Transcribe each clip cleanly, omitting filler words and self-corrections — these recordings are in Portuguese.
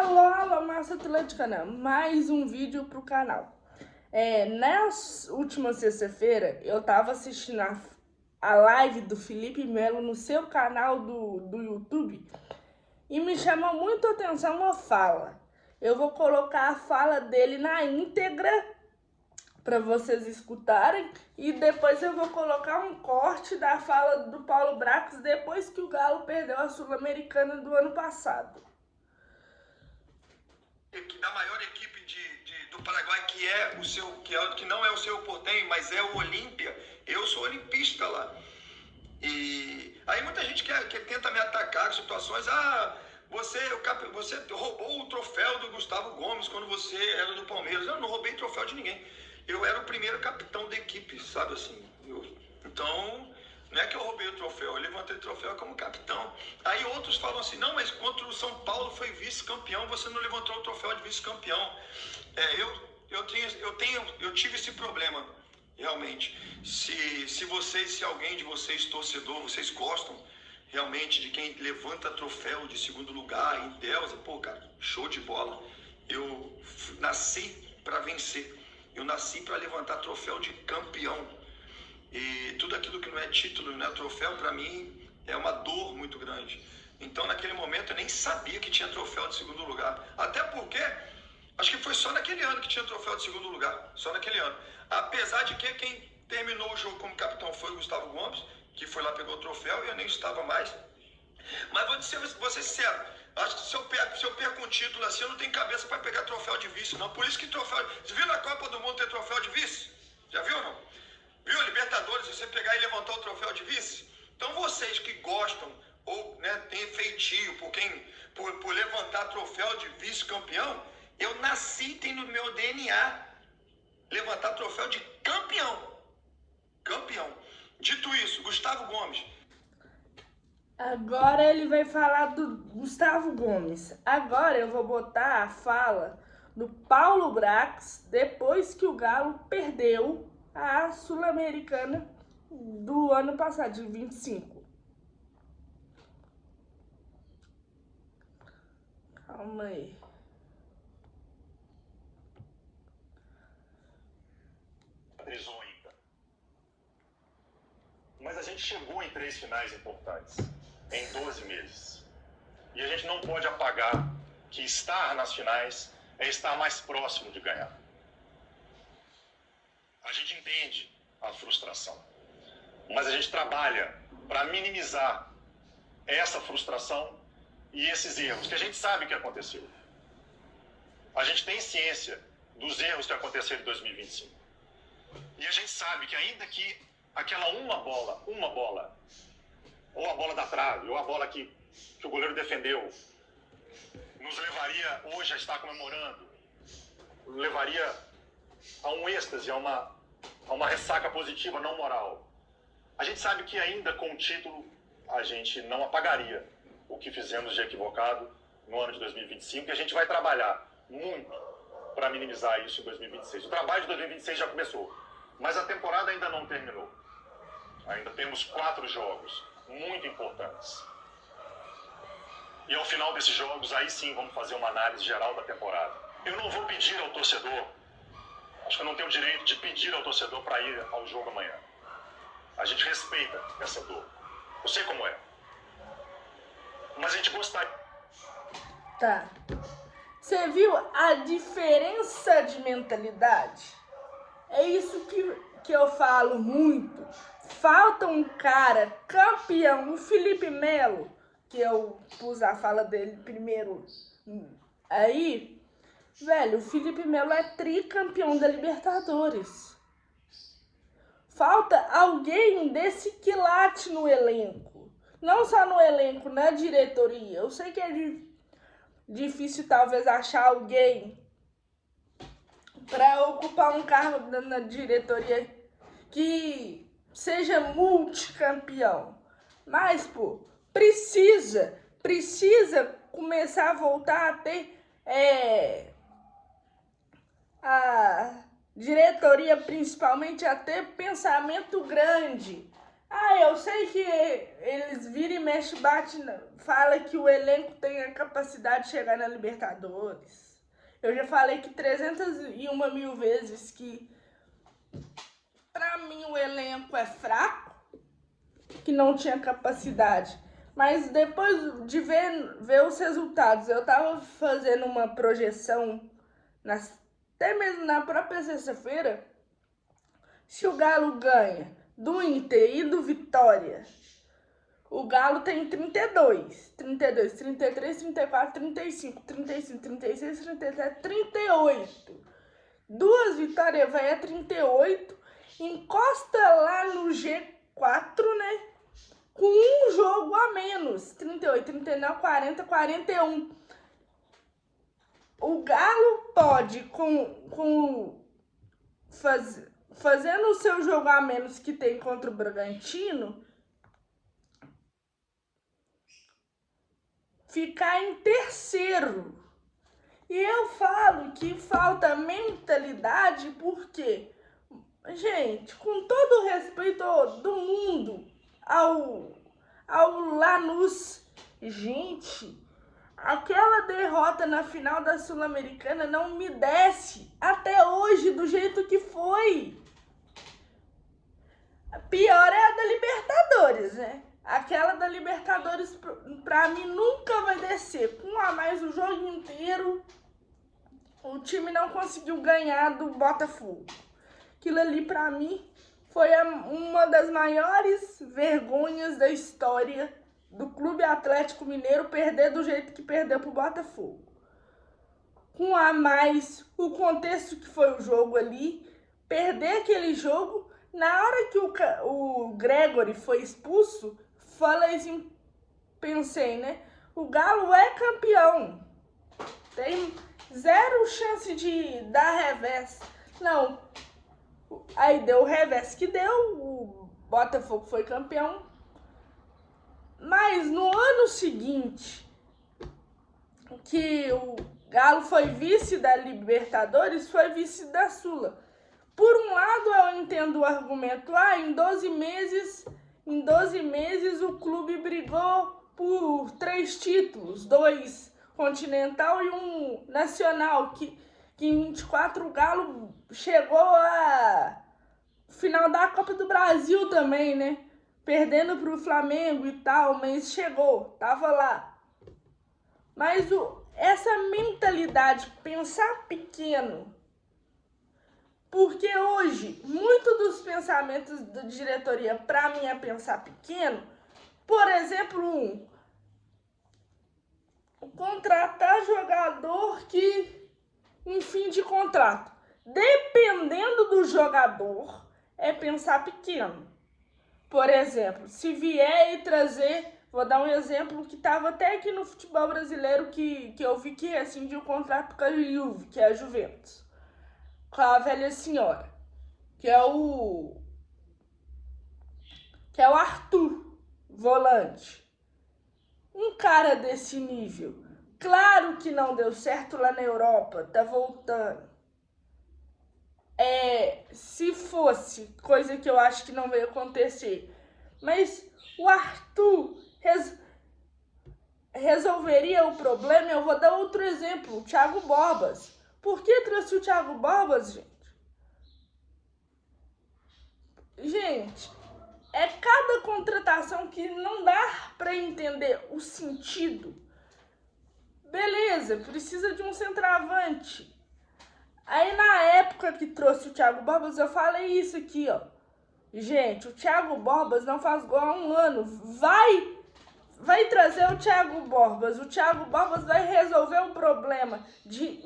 Alô, alô, massa atleticana, mais um vídeo pro canal. Na última sexta-feira, eu tava assistindo a live do Felipe Melo no seu canal do YouTube e me chamou muito a atenção uma fala. Eu vou colocar a fala dele na íntegra para vocês escutarem e depois eu vou colocar um corte da fala do Paulo Brax depois que o Galo perdeu a Sul-Americana do ano passado. Da maior equipe do Paraguai, que não é o Cerro Porteño, mas é o Olímpia. Eu sou olimpista lá. E aí muita gente que tenta me atacar com situações. Você roubou o troféu do Gustavo Gomes quando você era do Palmeiras. Eu não roubei troféu de ninguém. Eu era o primeiro capitão da equipe, sabe assim. Então, não é que eu roubei o troféu, eu levantei o troféu como capitão. Aí outros falam assim, não, mas contra o São Paulo foi vice-campeão, você não levantou o troféu de vice-campeão. Eu tive esse problema, realmente. Se alguém de vocês, torcedor, vocês gostam realmente de quem levanta troféu de segundo lugar em Delza, pô, cara, show de bola. Eu nasci para vencer, eu nasci para levantar troféu de campeão. E tudo aquilo que não é título, não é troféu, para mim é uma dor muito grande. Então, naquele momento, eu nem sabia que tinha troféu de segundo lugar. Até porque, acho que foi só naquele ano que tinha troféu de segundo lugar. Só naquele ano. Apesar de que quem terminou o jogo como capitão foi o Gustavo Gomes, que foi lá, pegou o troféu e eu nem estava mais. Mas vou ser sincero, acho que se eu perco um título assim, eu não tenho cabeça para pegar troféu de vice, não. Por isso que troféu... Você viu na Copa do Mundo ter troféu de vice? Já viu ou não? Viu, Libertadores, você pegar e levantar o troféu de vice? Então vocês que gostam ou têm feitio por levantar troféu de vice-campeão, eu nasci, tem no meu DNA levantar troféu de campeão. Campeão. Dito isso, Gustavo Gomes. Agora ele vai falar do Gustavo Gomes. Agora eu vou botar a fala do Paulo Brax depois que o Galo perdeu a Sul-Americana do ano passado, de 25. Calma aí. Mas a gente chegou em 3 finais importantes, em 12 meses. E a gente não pode apagar que estar nas finais é estar mais próximo de ganhar. A gente entende a frustração, mas a gente trabalha para minimizar essa frustração e esses erros, que a gente sabe que aconteceu. A gente tem ciência dos erros que aconteceram em 2025. E a gente sabe que ainda que aquela uma bola, ou a bola da trave, ou a bola que o goleiro defendeu, nos levaria hoje a estar comemorando, levaria a um êxtase, a uma ressaca positiva, não moral. A gente sabe que ainda com o título, a gente não apagaria o que fizemos de equivocado no ano de 2025, e a gente vai trabalhar muito para minimizar isso em 2026. O trabalho de 2026 já começou, mas a temporada ainda não terminou. Ainda temos 4 jogos muito importantes. E ao final desses jogos, aí sim vamos fazer uma análise geral da temporada. Eu não vou pedir ao torcedor, acho que eu não tenho o direito de pedir ao torcedor para ir ao jogo amanhã. A gente respeita essa dor. Eu sei como é. Mas a gente gostaria. Tá. Você viu a diferença de mentalidade? É isso que eu falo muito. Falta um cara campeão, o Felipe Melo, que eu pus a fala dele primeiro aí. Velho, o Felipe Melo é tricampeão da Libertadores. Falta alguém desse quilate no elenco. Não só no elenco, na diretoria. Eu sei que é difícil talvez achar alguém para ocupar um cargo na diretoria que seja multicampeão. Mas, pô, precisa começar a voltar a ter a diretoria, principalmente, a ter pensamento grande, Ah, eu sei que eles viram e mexe, bate, fala que o elenco tem a capacidade de chegar na Libertadores. Eu já falei que 301 mil vezes que pra mim o elenco é fraco, que não tinha capacidade. Mas depois de ver os resultados, eu tava fazendo uma projeção, até mesmo na própria sexta-feira, se o Galo ganha do Inter e do Vitória, o Galo tem 32, 33, 34, 35, 36, 37, 38. Duas vitórias vai a 38, encosta lá no G4, né? Com um jogo a menos, 38, 39, 40, 41. O Galo pode, fazendo o seu jogo a menos que tem contra o Bragantino, ficar em terceiro. E eu falo que falta mentalidade porque, gente, com todo o respeito do mundo ao Lanús, gente, aquela derrota na final da Sul-Americana não me desce até hoje do jeito que foi. Pior é a da Libertadores, né? Aquela da Libertadores, pra mim, nunca vai descer. Com a mais o jogo inteiro, o time não conseguiu ganhar do Botafogo. Aquilo ali, pra mim, foi uma das maiores vergonhas da história do Clube Atlético Mineiro, perder do jeito que perdeu pro Botafogo. Com a mais, o contexto que foi o jogo ali, perder aquele jogo, na hora que o Gregory foi expulso, falei assim, pensei, né? O Galo é campeão. Tem zero chance de dar revés. Não. Aí deu o revés que deu, o Botafogo foi campeão. Mas no ano seguinte, que o Galo foi vice da Libertadores, foi vice da Sula. Por um lado, eu entendo o argumento, em 12 meses o clube brigou por 3 títulos, 2 continental e 1 nacional, que em 24 o Galo chegou à final da Copa do Brasil também, né? Perdendo para o Flamengo e tal, mas chegou, tava lá. Mas essa mentalidade, pensar pequeno, porque hoje, muito dos pensamentos da diretoria, para mim, é pensar pequeno. Por exemplo, contratar jogador que, em fim de contrato, dependendo do jogador, é pensar pequeno. Por exemplo, se vier e trazer, vou dar um exemplo que estava até aqui no futebol brasileiro, que eu vi que rescindiu o contrato com a Juve, que é a Juventus, com a velha senhora, que é o Arthur, volante. Um cara desse nível, claro que não deu certo lá na Europa, tá voltando. Se fosse, coisa que eu acho que não veio acontecer, mas o Arthur resolveria o problema. Eu vou dar outro exemplo, o Thiago Borbas. Por que trouxe o Thiago Borbas, gente? Gente, é cada contratação que não dá para entender o sentido. Beleza, precisa de um centroavante. Aí na época que trouxe o Thiago Borbas, eu falei isso aqui, ó. Gente, o Thiago Borbas não faz gol há 1 ano. Vai trazer o Thiago Borbas. O Thiago Borbas vai resolver o problema de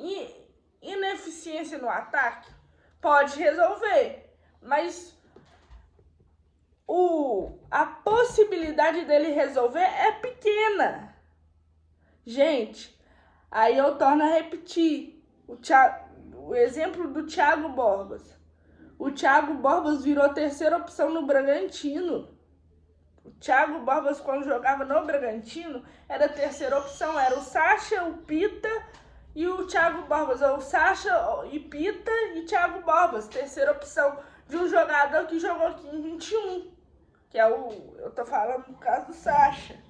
ineficiência no ataque? Pode resolver, mas a possibilidade dele resolver é pequena. Gente, aí eu torno a repetir o exemplo do Thiago Borbas. O Thiago Borbas virou 3ª opção no Bragantino. O Thiago Borbas, quando jogava no Bragantino, era a 3ª opção. Era o Sacha, o Pita e o Thiago Borbas. Ou o Sacha e Pita e Thiago Borbas. 3ª opção de um jogador que jogou aqui em 21. que é eu tô falando no caso do Sacha.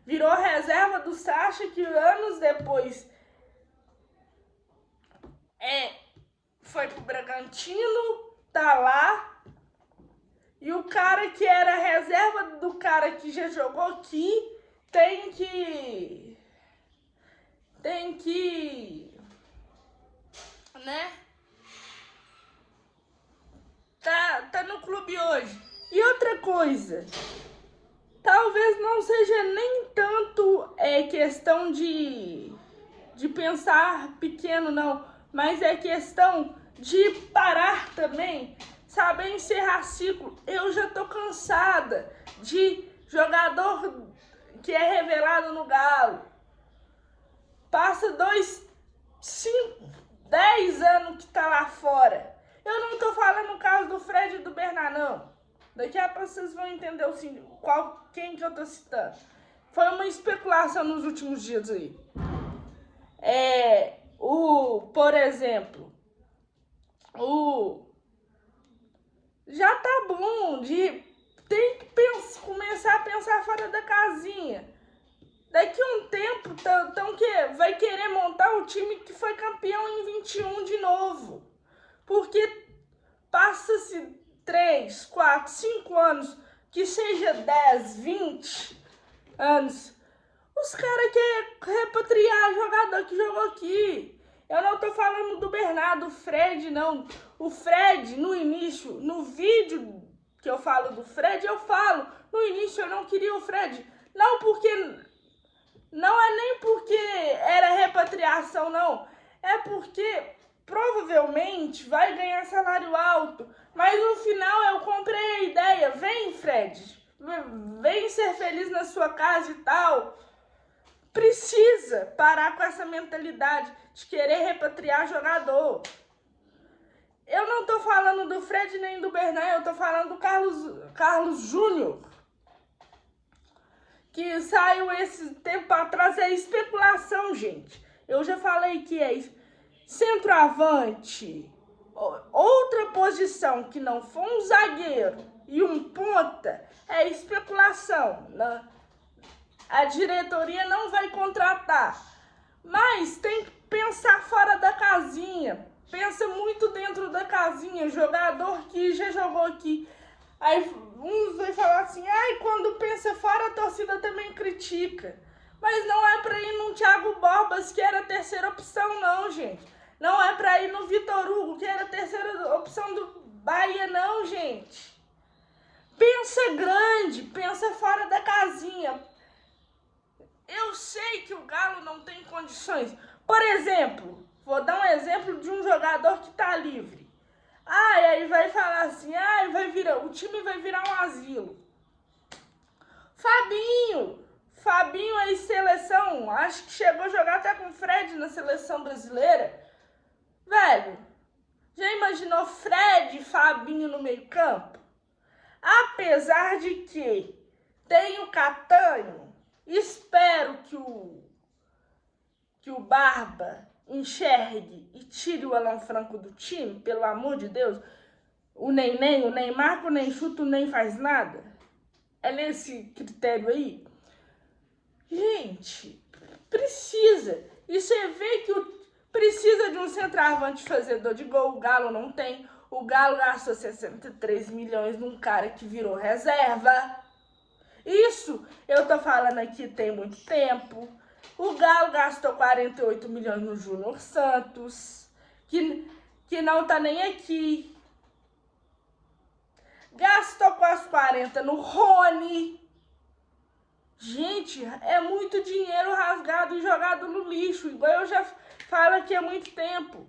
Virou reserva do Sacha, que anos depois foi pro Bragantino, tá lá. E o cara que era reserva do cara que já jogou aqui tem que, né? Tá no clube hoje. E outra coisa, talvez não seja nem tanto questão de pensar pequeno, não, mas é questão de parar também, saber encerrar ciclo. Eu já tô cansada de jogador que é revelado no Galo. Passa 2, 5, 10 anos que tá lá fora. Eu não tô falando o caso do Fred e do Bernard, não. Daqui a pouco vocês vão entender quem que eu tô citando. Foi uma especulação nos últimos dias aí. Por exemplo, já tá bom tem que começar a pensar fora da casinha. Daqui a um tempo, vai querer montar o time que foi campeão em 21 de novo. Porque passa-se 3, 4, 5 anos, que seja 10, 20 anos, os caras querem repatriar jogador que jogou aqui. Eu não tô falando do Bernardo, do Fred, não. O Fred, no início, no vídeo que eu falo do Fred, eu falo, no início eu não queria o Fred. Não é nem porque era repatriação, não. É porque provavelmente vai ganhar salário alto. Mas no final eu comprei a ideia. Vem, Fred. Vem ser feliz na sua casa e tal. Precisa parar com essa mentalidade de querer repatriar jogador. Eu não tô falando do Fred nem do Bernard, eu tô falando do Carlos Júnior, que saiu esse tempo atrás. É especulação, gente. Eu já falei que é centroavante, outra posição que não for um zagueiro e um ponta, é especulação. A diretoria não vai contratar, mas tem que pensar fora da casinha. Pensa muito dentro da casinha, jogador que já jogou aqui. Aí uns vão falar assim, quando pensa fora a torcida também critica. Mas não é pra ir no Thiago Borbas, que era a terceira opção, não, gente. Não é pra ir no Vitor Hugo, que era a terceira opção do Bahia, não, gente. Pensa grande, pensa fora da casinha. Eu sei que o Galo não tem condições. Por exemplo, vou dar um exemplo de um jogador que tá livre. Aí vai falar assim, o time vai virar um asilo. Fabinho aí, seleção, acho que chegou a jogar até com o Fred na seleção brasileira. Velho, já imaginou Fred e Fabinho no meio campo? Apesar de que tem o Catanho, espero que o Barba enxergue e tire o Alan Franco do time, pelo amor de Deus. O nem marca, nem chuta, nem faz nada. É nesse critério aí? Gente, precisa. E você vê que precisa de um centroavante fazedor de gol. O Galo não tem. O Galo gastou 63 milhões num cara que virou reserva. Isso eu tô falando aqui tem muito tempo. O Galo gastou 48 milhões no Júnior Santos, que não tá nem aqui. Gastou quase 40 no Rony. Gente, é muito dinheiro rasgado e jogado no lixo, igual eu já falo aqui há muito tempo.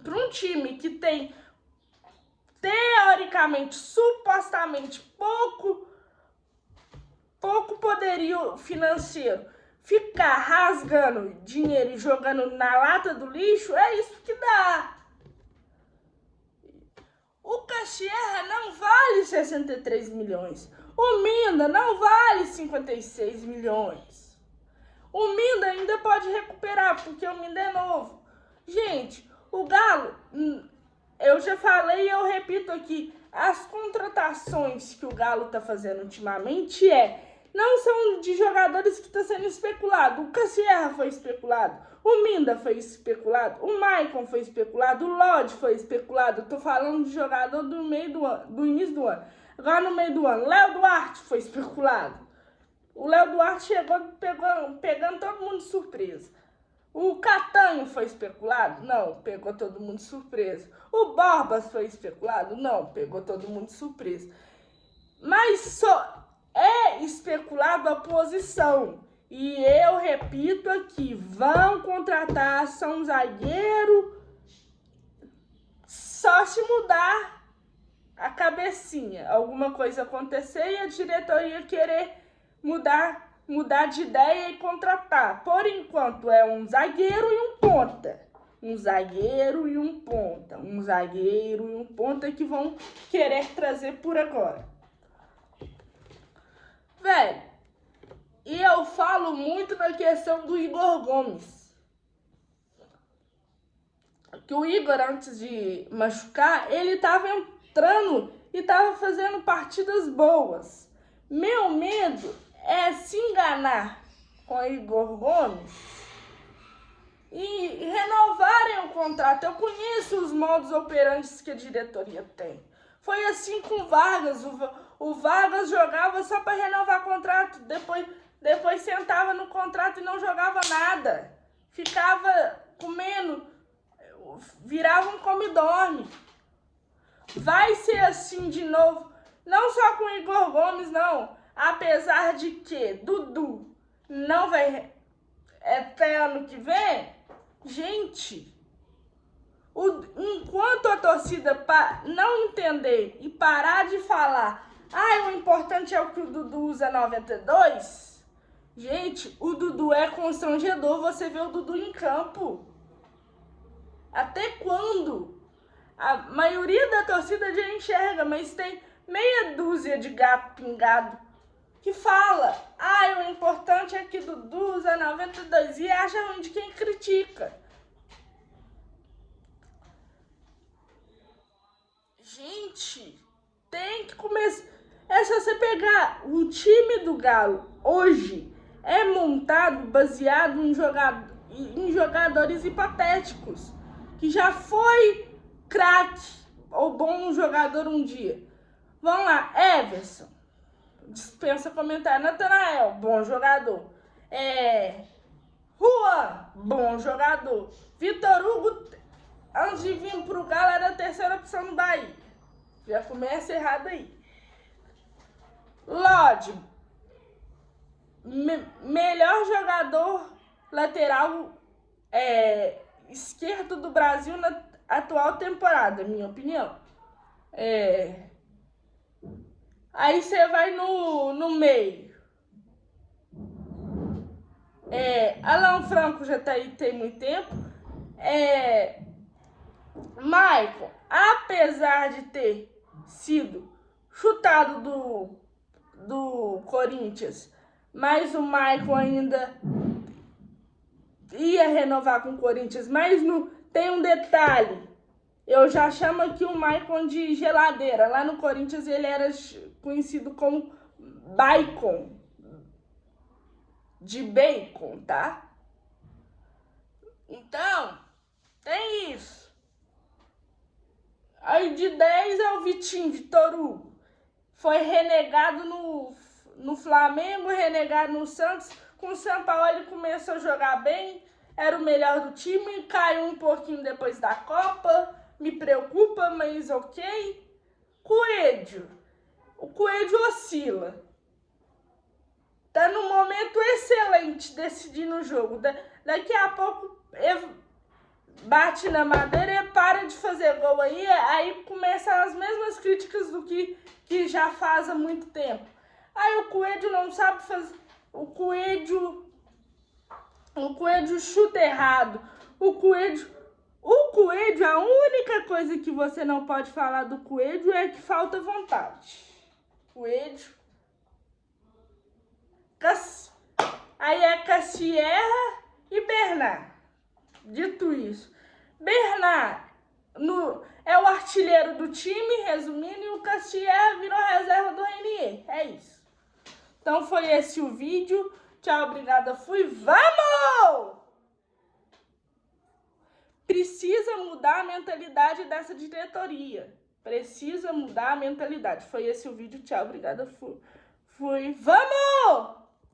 Para um time que tem, teoricamente, supostamente, pouco poderio financeiro, ficar rasgando dinheiro e jogando na lata do lixo, é isso que dá. O Caxerra não vale 63 milhões. O Minda não vale 56 milhões. O Minda ainda pode recuperar, porque o Minda é novo. Gente, o Galo, eu já falei e eu repito aqui, as contratações que o Galo tá fazendo ultimamente não são de jogadores que estão sendo especulados. O Cassierra foi especulado, o Minda foi especulado, o Maicon foi especulado, o Lodge foi especulado. Tô falando de jogador do meio do ano, do início do ano. Agora no meio do ano, Léo Duarte foi especulado. O Léo Duarte chegou pegando todo mundo de surpresa. O Catanho foi especulado? Não, pegou todo mundo de surpresa. O Borbas foi especulado? Não, pegou todo mundo de surpresa. Mas só é especulado a posição. E eu repito aqui, vão contratar um zagueiro só se mudar a cabecinha. Alguma coisa acontecer e a diretoria querer mudar de ideia e contratar. Por enquanto é um zagueiro e um ponta. Um zagueiro e um ponta. Um zagueiro e um ponta que vão querer trazer por agora. Velho, e eu falo muito na questão do Igor Gomes. Que o Igor, antes de machucar, ele tava entrando e tava fazendo partidas boas. Meu medo é se enganar com o Igor Gomes e renovarem o contrato. Eu conheço os modos operantes que a diretoria tem. Foi assim com o Vargas. O Vargas jogava só para renovar contrato. Depois sentava no contrato e não jogava nada. Ficava comendo, virava um come-dorme. Vai ser assim de novo. Não só com o Igor Gomes, não. Apesar de que Dudu não vai até ano que vem, gente, enquanto a torcida não entender e parar de falar, o importante é o que o Dudu usa 92, gente, o Dudu é constrangedor você ver o Dudu em campo. Até quando? A maioria da torcida já enxerga, mas tem meia dúzia de gato pingado que fala, o importante é que Dudu usa 92 e acha ruim de quem critica. Gente, tem que começar. É só você pegar o time do Galo hoje, é montado baseado em jogadores hipotéticos, que já foi craque ou bom jogador um dia. Vamos lá, Everson. Dispensa comentário. Natanael, bom jogador. Juan, bom jogador. Vitor Hugo, antes de vir pro Galo, era a terceira opção do Bahia. Já começa errado aí. Lodge, melhor jogador lateral esquerdo do Brasil na atual temporada, minha opinião. Aí você vai no meio. Alan Franco já tá aí tem muito tempo. Maicon, apesar de ter sido chutado do Corinthians, mas o Maicon ainda ia renovar com o Corinthians. Mas tem um detalhe. Eu já chamo aqui o Maicon de geladeira. Lá no Corinthians ele era conhecido como Bacon. De bacon, tá? Então, tem isso. Aí de 10 é o Vitor Hugo. Foi renegado no Flamengo, renegado no Santos. Com o Sampaoli começou a jogar bem. Era o melhor do time. Caiu um pouquinho depois da Copa. Me preocupa, mas ok. Coelho. O Coelho oscila. Tá num momento excelente decidindo o jogo. Daqui a pouco bate na madeira e para de fazer gol aí começam as mesmas críticas do que já faz há muito tempo. Aí o Coelho não sabe fazer. O Coelho chuta errado. O Coelho, a única coisa que você não pode falar do Coelho é que falta vontade. Coelho. Aí é Cassierra e Bernard. Dito isso, Bernard é o artilheiro do time, resumindo, e o Castier virou reserva do Renier. É isso. Então foi esse o vídeo. Tchau, obrigada, fui. Vamos! Precisa mudar a mentalidade dessa diretoria. Precisa mudar a mentalidade. Foi esse o vídeo. Tchau, obrigada, fui. Vamos!